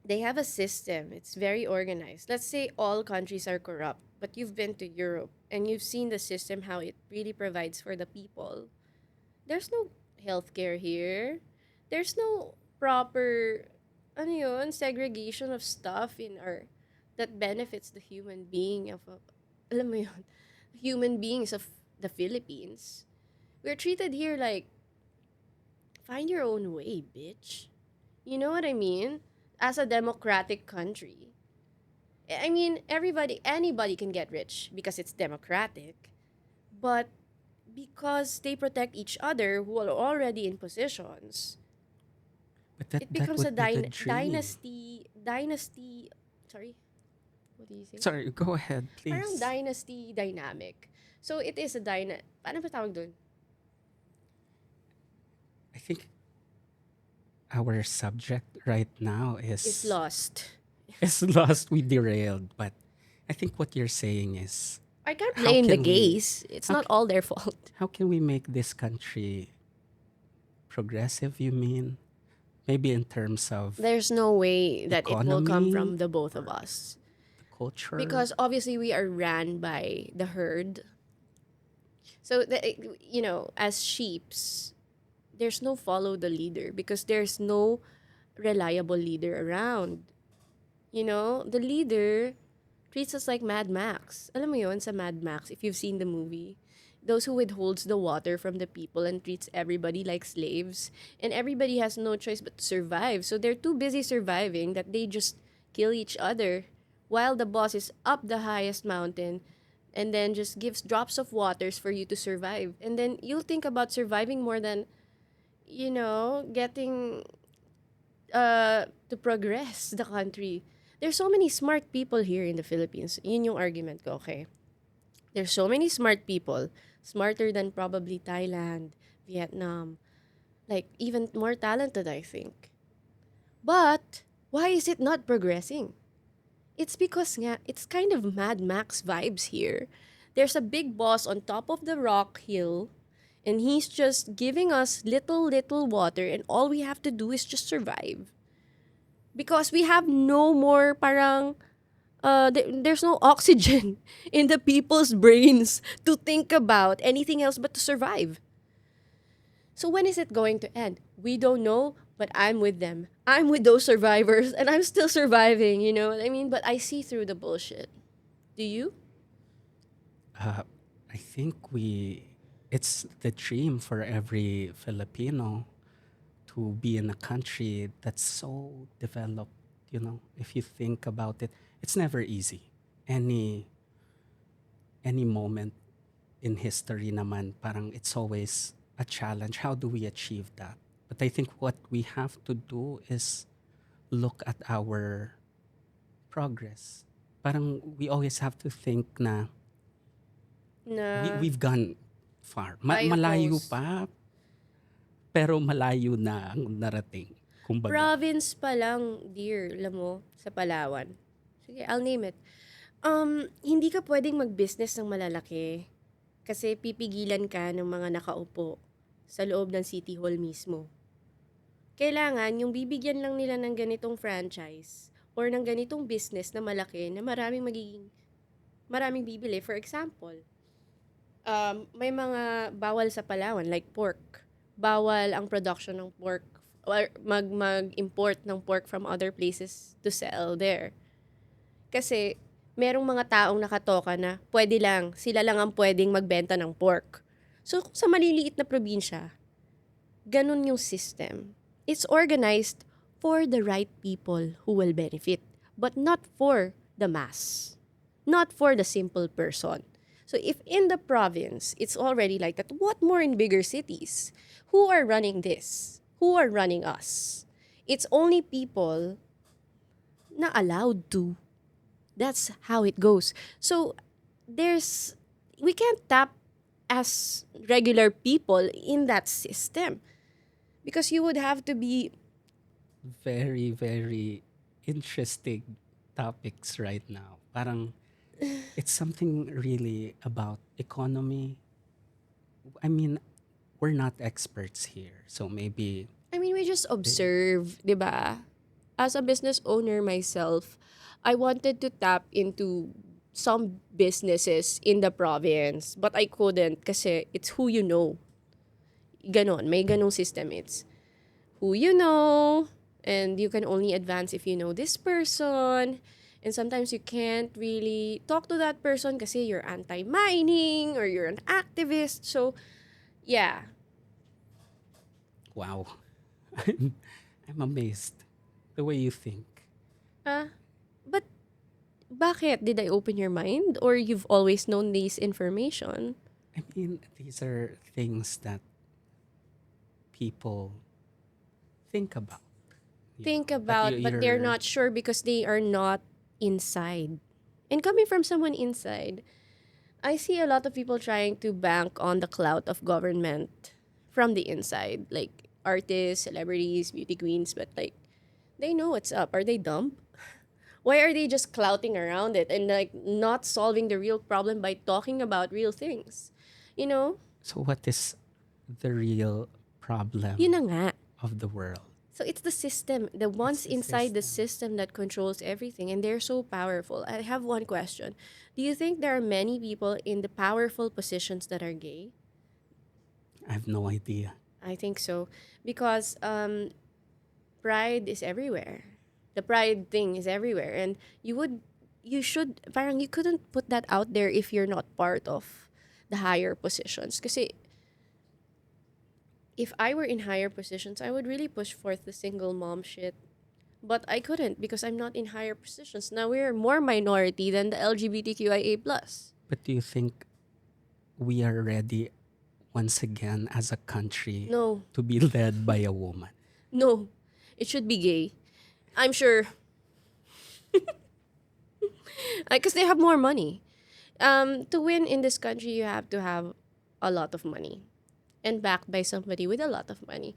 They have a system. It's very organized. Let's say all countries are corrupt, but you've been to Europe and you've seen the system how it really provides for the people. There's no healthcare here. There's no proper segregation of stuff in our that benefits the human being of alam mo yun, human beings of the Philippines. We're treated here like find your own way, bitch. You know what I mean? As a democratic country. I mean, anybody can get rich because it's democratic, but because they protect each other who are already in positions, but that it that becomes a would be the dream. dynasty. Sorry, what do you say? Sorry, go ahead, Parang please. dynasty dynamic. So it is a Paano ba tawag dun? I think our subject right now Is is lost. is lost. We derailed, but I think what you're saying is I can't how blame the can we gays. It's how not ca- all their fault. how can we make this country progressive? You mean maybe in terms of There's no way that it will come economy from the both of or us. the culture? Because obviously we are ran by the herd. So, as sheeps, there's no follow the leader because there's no reliable leader around. The leader treats us like Mad Max. Alam mo yun sa Mad Max, if you've seen the movie. Those who withholds the water from the people and treats everybody like slaves. And everybody has no choice but to survive. So they're too busy surviving that they just kill each other while the boss is up the highest mountain and then just gives drops of waters for you to survive. And then you'll think about surviving more than, getting to progress the country. There's so many smart people here in the Philippines. Yun yung argument ko, okay? There's so many smart people, smarter than probably Thailand, Vietnam, like even more talented, I think. But why is it not progressing? It's because nga, it's kind of Mad Max vibes here. There's a big boss on top of the rock hill, and he's just giving us little water, and all we have to do is just survive. Because we have no more parang there's no oxygen in the people's brains to think about anything else but to survive. So when is it going to end? We don't know, but I'm with them. I'm with those survivors and I'm still surviving, you know what I mean? But I see through the bullshit. Do you? Uh, I think it's the dream for every Filipino to be in a country that's so developed. If you think about it, it's never easy. Any any moment in history naman, parang it's always a challenge. How do we achieve that? But I think what we have to do is look at our progress. parang we always have to think na Na we've gone far. kaya Malayo post. pa, pero malayo na ang narating. Kumbaga. Province pa lang, dear, alam mo, sa Palawan. Sige, I'll name it. Hindi ka pwedeng mag-business ng malalaki kasi pipigilan ka ng mga nakaupo sa loob ng City Hall mismo. Kailangan yung bibigyan lang nila ng ganitong franchise or ng ganitong business na malaki na maraming bibili. For example, may mga bawal sa Palawan like pork. Bawal ang production ng pork or mag-import ng pork from other places to sell there. Kasi merong mga taong nakatoka na pwede lang, sila lang ang pwedeng magbenta ng pork. So kung sa maliliit na probinsya, ganun yung system. It's organized for the right people who will benefit, but not for the mass, not for the simple person. So if in the province, it's already like that, what more in bigger cities? Who are running this? Who are running us? It's only people na allowed to. That's how it goes. So we can't tap as regular people in that system because you would have to be Very, very interesting topics right now. Parang it's something really about economy. I mean, we're not experts here. So maybe I mean, we just they, observe, 'di ba? As a business owner myself, I wanted to tap into some businesses in the province, but I couldn't kasi it's who you know. Ganon, may ganong system. It's who you know, and you can only advance if you know this person. And sometimes you can't really talk to that person kasi you're anti-mining or you're an activist. So, yeah. wow, I'm, I'm amazed the way you think. Ah, but bakit? Did I open your mind? Or you've always known this information? I mean, these are things that people think about. Think But about, but they're you're not sure because they are not inside. And coming from someone inside, I see a lot of people trying to bank on the clout of government from the inside, like artists, celebrities, beauty queens, but like they know what's up. Are they dumb? Why are they just clouting around it and like not solving the real problem by talking about real things? You know? so what is the real Yun na problem nga. of the world? So it's the system, the It's ones the inside the system. system that controls everything, and they're so powerful. I have one question. Do you think there are many people in the powerful positions that are gay? I have no idea. I think so. Because pride is everywhere. The pride thing is everywhere. And you should, parang you couldn't put that out there if you're not part of the higher positions. Kasi if I were in higher positions, I would really push forth the single mom shit. But I couldn't because I'm not in higher positions. Now we're more minority than the LGBTQIA plus. But do you think we are ready once again as a country No, to be led by a woman? no, it should be gay. I'm sure, because they have more money. To win in this country, you have to have a lot of money, and backed by somebody with a lot of money.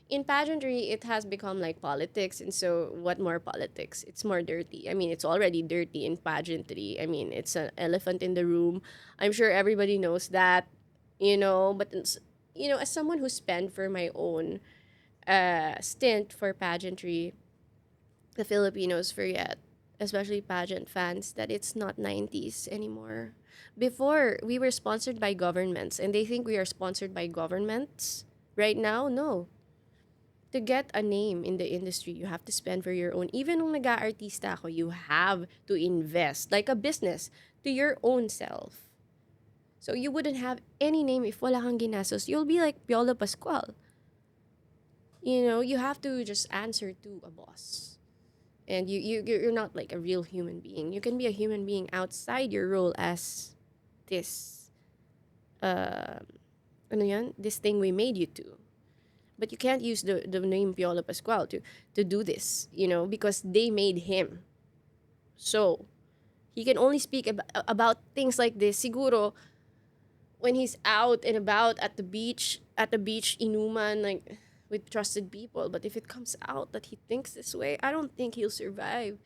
In pageantry, it has become like politics, and so what more politics? It's more dirty. I mean, it's already dirty in pageantry. I mean, it's an elephant in the room. I'm sure everybody knows that, But as someone who spent for my own stint for pageantry, the Filipinos forget, especially pageant fans, that it's not 90s anymore. Before, we were sponsored by governments, and they think we are sponsored by governments. Right now, no. To get a name in the industry, you have to spend for your own. Even nung nag-aartista ako, you have to invest, like a business, to your own self. So you wouldn't have any name if wala kang ginastos. You'll be like Piolo Pascual. You have to just answer to a boss. And you're not like a real human being. You can be a human being outside your role as this uh this thing we made you to. But you can't use the name Piolo Pascual to do this, because they made him. So He can only speak about things like this siguro when he's out and about at the beach inuman like with trusted people. But if it comes out that he thinks this way, I don't think he'll survive.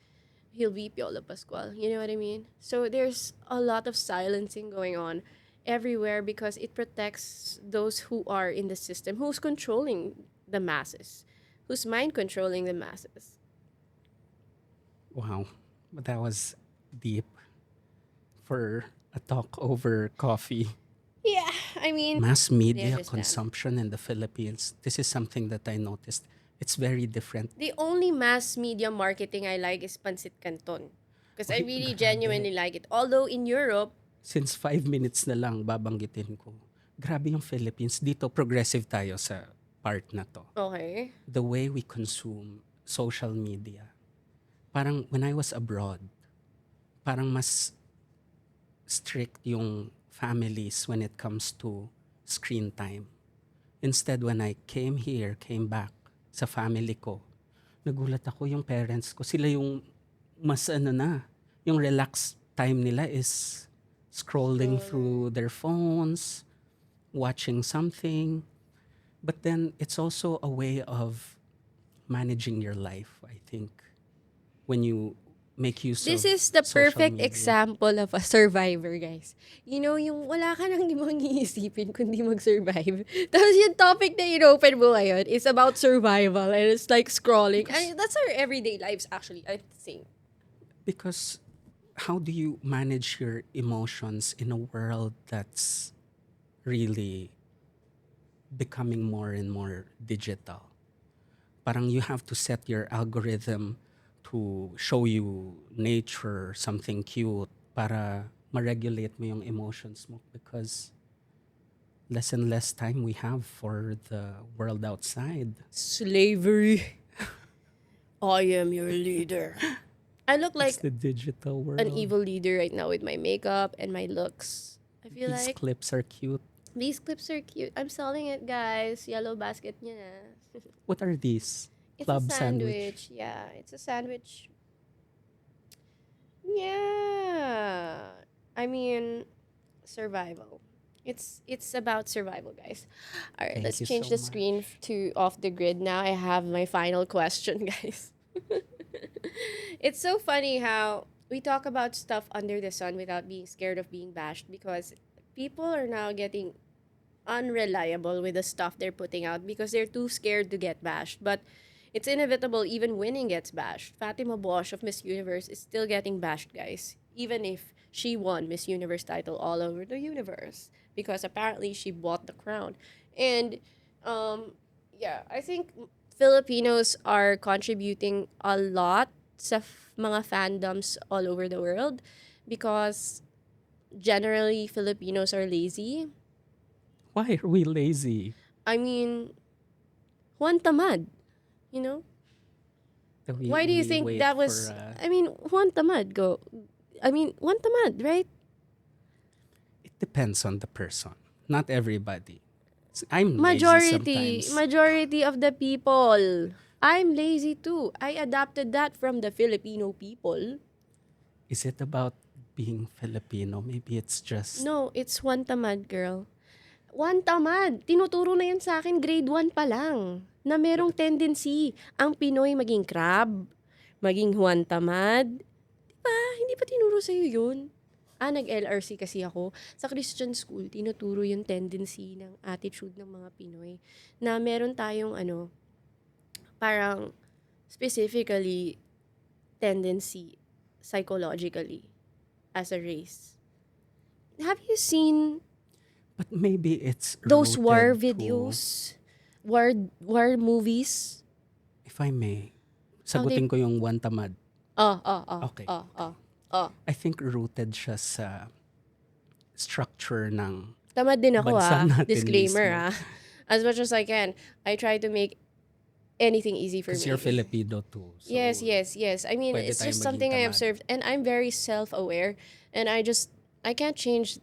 He'll be Piolo Pascual. You know what I mean? So there's a lot of silencing going on everywhere because it protects those who are in the system, who's controlling the masses, who's mind controlling the masses. Wow, but that was deep for a talk over coffee. Yeah, I mean, Mass I media understand. consumption in the Philippines. This is something that I noticed. It's very different. The only mass media marketing I like is Pancit Canton. Because I Uy, really grabe. genuinely like it. Although in Europe, Since 5 minutes na lang babanggitin ko. Grabe yung Philippines. Dito progressive tayo sa part na to. okay. The way we consume social media. Parang when I was abroad, parang mas strict yung families when it comes to screen time. Instead, when I came back sa family ko, nagulat ako yung parents ko. Sila yung mas ano na, yung relaxed time nila is scrolling Scroller. through their phones, watching something. But then it's also a way of managing your life, I think, when you make use This of is the social perfect media. example of a survivor, guys. You know, yung wala ka nang ibang iisipin kundi mag-survive. Tapos yung topic na in-open mo ngayon is about survival and it's like scrolling. Because And that's our everyday lives actually, I think. because how do you manage your emotions in a world that's really becoming more and more digital? Parang you have to set your algorithm to show you nature, something cute, para ma-regulate mo yung emotions mo because less and less time we have for the world outside. Slavery. I am your leader. I look It's like the digital an world. evil leader right now with my makeup and my looks. I feel These like clips are cute. these clips are cute. I'm selling it, guys. Yellow basket niya na. What are these? It's a Club sandwich. sandwich. Yeah, it's a sandwich. Yeah. I mean, survival. It's about survival, guys. All right, Thank let's you change so the screen much. to off the grid now. I have my final question, guys. It's so funny how we talk about stuff under the sun without being scared of being bashed because people are now getting unreliable with the stuff they're putting out because they're too scared to get bashed. But it's inevitable even winning gets bashed. Fatima Bosch of Miss Universe is still getting bashed, guys. Even if she won Miss Universe title all over the universe. Because apparently she bought the crown. And um yeah, I think Filipinos are contributing a lot sa mga fandoms all over the world because generally Filipinos are lazy. Why are we lazy? I mean, Juan Tamad, you know? We Why do you we think wait that for was I mean, Juan Tamad go Juan Tamad, right? it depends on the person. Not everybody. I'm lazy Majority, sometimes. majority of the people. I'm lazy too. I adapted that from the Filipino people. Is it about being Filipino? Maybe it's just No, it's Juan Tamad, girl. Juan Tamad. Tinuturo na yan sa akin grade 1 pa lang. Na merong tendency ang Pinoy maging crab, maging Juan Tamad. Diba? Hindi pa tinuro sa'yo yun? Nag-LRC kasi ako. Sa Christian school, tinuturo yung tendency ng attitude ng mga Pinoy na meron tayong parang specifically tendency psychologically as a race. Have you seen but maybe it's those war rooted to, videos? War movies? if I may, How they... sagutin ko yung one tamad. Oh, oh, oh, Okay. oh, oh, oh. I think rooted siya sa structure ng Tamad din ako bansa natin Disclaimer mismo. As much as I can, I try to make anything easy for Because me. you're Filipino too. So Yes, yes, yes. I mean, pwede it's tayong just maging something I tamad. observed and I'm very self-aware and I can't change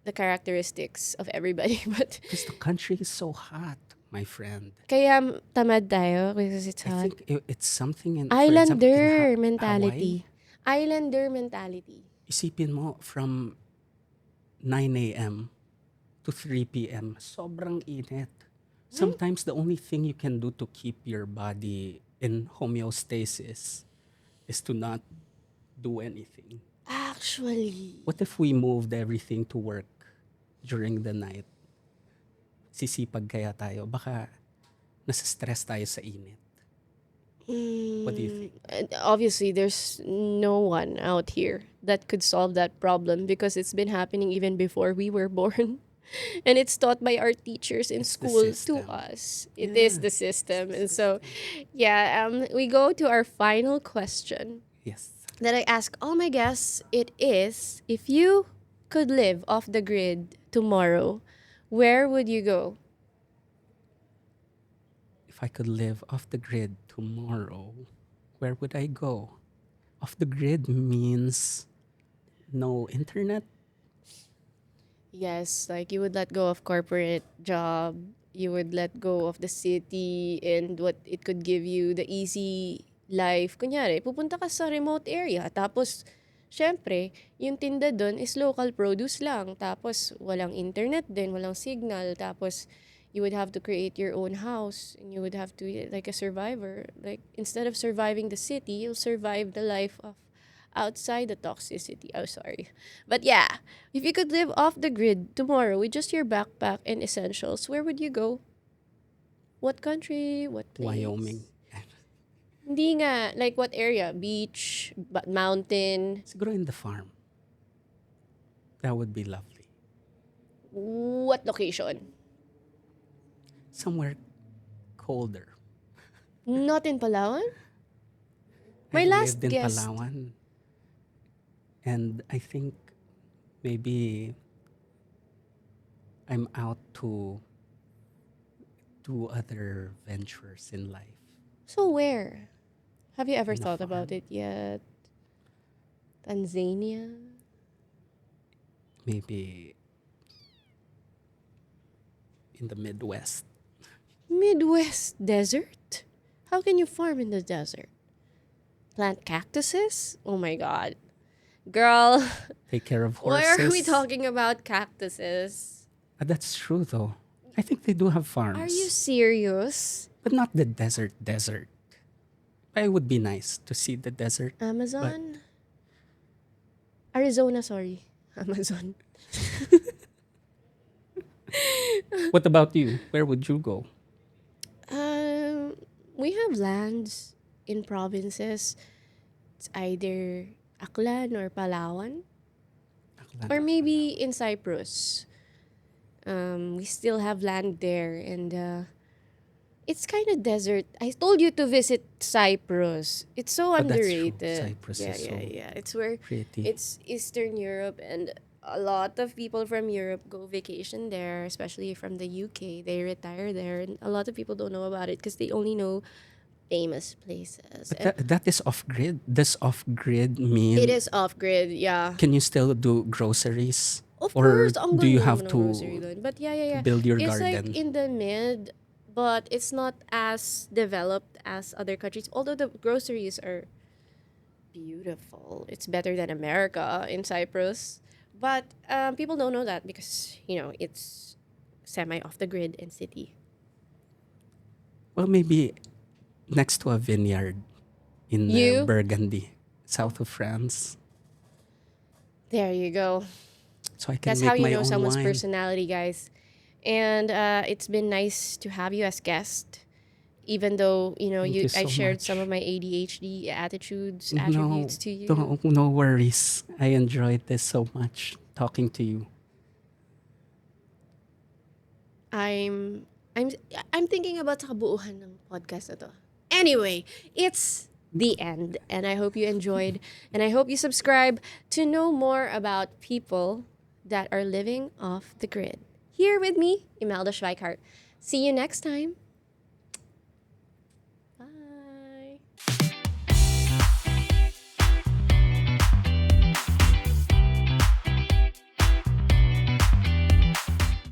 the characteristics of everybody but Because the country is so hot, my friend. kaya tamad tayo because it's I hot. think it's something in, for example, in Islander Hawaii. mentality. Islander mentality. Isipin mo, from 9 a.m. to 3 p.m., sobrang init. Hmm? Sometimes the only thing you can do to keep your body in homeostasis is to not do anything. Actually. What if we moved everything to work during the night? Sisipag kaya tayo? Baka nasa-stress tayo sa init. What do you think? And obviously, there's no one out here that could solve that problem because it's been happening even before we were born. And it's taught by our teachers in It's the school to system. us. It is Yeah, the it's system. the And so, system. yeah, we go to our final question Yes. that I ask all my guests. It is, if you could live off the grid tomorrow, where would you go? If I could live off the grid tomorrow, where would I go? Off the grid means no internet. Yes, like you would let go of corporate job, you would let go of the city and what it could give you, the easy life. Kunyari, pupunta ka sa remote area, tapos, syempre, yung tinda dun is local produce lang. Tapos, walang internet din, walang signal. Tapos, you would have to create your own house and you would have to, like a survivor. Like, instead of surviving the city, you'll survive the life of outside the toxicity. Oh, sorry. But yeah, if you could live off the grid tomorrow with just your backpack and essentials, where would you go? What country? What Wyoming. place? Hindi nga, like what area? Beach, mountain? Siguro in the farm. That would be lovely. What location? Somewhere colder. Not in Palawan? My I've last lived in guest. Palawan, and I think maybe I'm out to do other ventures in life. So where? Have you ever In a thought about farm, it yet? Tanzania? maybe in the Midwest. Midwest desert? How can you farm in the desert? Plant cactuses? Oh my god. Girl, Take care of why are we horses. talking about cactuses? That's true, though. I think they do have Are you farms, serious? but not the desert. It would be nice to see the desert, but Amazon? Arizona, sorry. Amazon. what about you? Where would you go? Um, we have lands in provinces. It's either Aklan or Palawan, Aklan or or maybe Palawan? in Cyprus. We still have land there, and it's kind of desert. I told you to visit Cyprus. It's so Oh, that's true. underrated. Cyprus Yeah, is yeah, so yeah. It's where pretty. it's Eastern Europe, and a lot of people from Europe go vacation there, especially from the UK. They retire there, and a lot of people don't know about it because they only know famous places. But And that is off grid. Does off grid it mean is off grid, yeah. can you still do groceries, Of course, or ang do you ganda have naman ng grocery doon. But yeah, yeah, yeah. build your It's like garden? in the mid, but it's not as developed as other countries. Although the groceries are beautiful. It's better than America in Cyprus. But people don't know that because, it's semi off the grid in city. Well, maybe next to a vineyard in You? Burgundy, Oh, south of France, there you go. so I can That's how make you my know own someone's wine. personality, guys. And it's been nice to have you as guest. Even though Thank you I so shared some of much. my ADHD attitudes, No, attributes to you. no worries. I enjoyed this so much talking to you. I'm I'm I'm thinking about sa kabuuhan ng podcast na to. Anyway, it's the end, and I hope you enjoyed, and I hope you subscribe to know more about people that are living off the grid. Here with me, Imelda Schweikart. See you next time. Bye.